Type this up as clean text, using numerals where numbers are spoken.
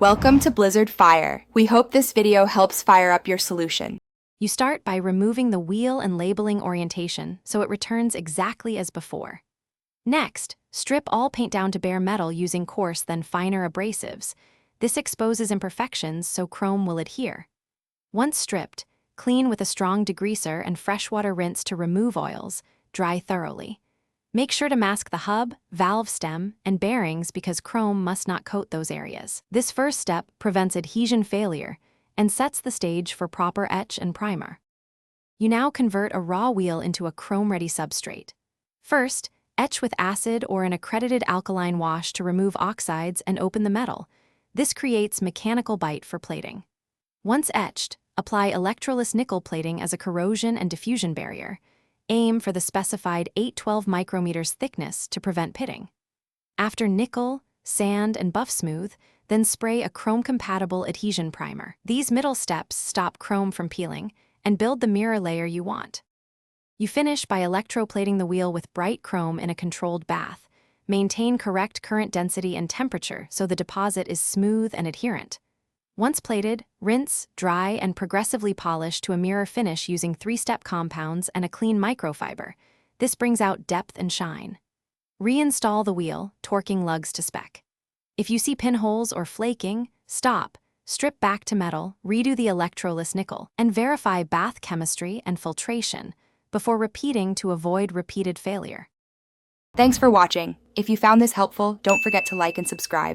Welcome to Blizzard Fire. We hope this video helps fire up your solution. You start by removing the wheel and labeling orientation so it returns exactly as before. Next, strip all paint down to bare metal using coarse then finer abrasives. This exposes imperfections so chrome will adhere. Once stripped, clean with a strong degreaser and freshwater rinse to remove oils. Dry thoroughly. Make sure to mask the hub, valve stem, and bearings because chrome must not coat those areas. This first step prevents adhesion failure and sets the stage for proper etch and primer. You now convert a raw wheel into a chrome-ready substrate. First, etch with acid or an accredited alkaline wash to remove oxides and open the metal. This creates mechanical bite for plating. Once etched, apply electroless nickel plating as a corrosion and diffusion barrier. Aim for the specified 812 micrometers thickness to prevent pitting. After nickel, sand, and buff smooth, then spray a chrome-compatible adhesion primer. These middle steps stop chrome from peeling and build the mirror layer you want. You finish by electroplating the wheel with bright chrome in a controlled bath. Maintain correct current density and temperature so the deposit is smooth and adherent. Once plated, rinse, dry, and progressively polish to a mirror finish using 3-step compounds and a clean microfiber. This brings out depth and shine. Reinstall the wheel, torquing lugs to spec. If you see pinholes or flaking, stop, strip back to metal, redo the electroless nickel, and verify bath chemistry and filtration before repeating to avoid repeated failure. Thanks for watching. If you found this helpful, don't forget to like and subscribe.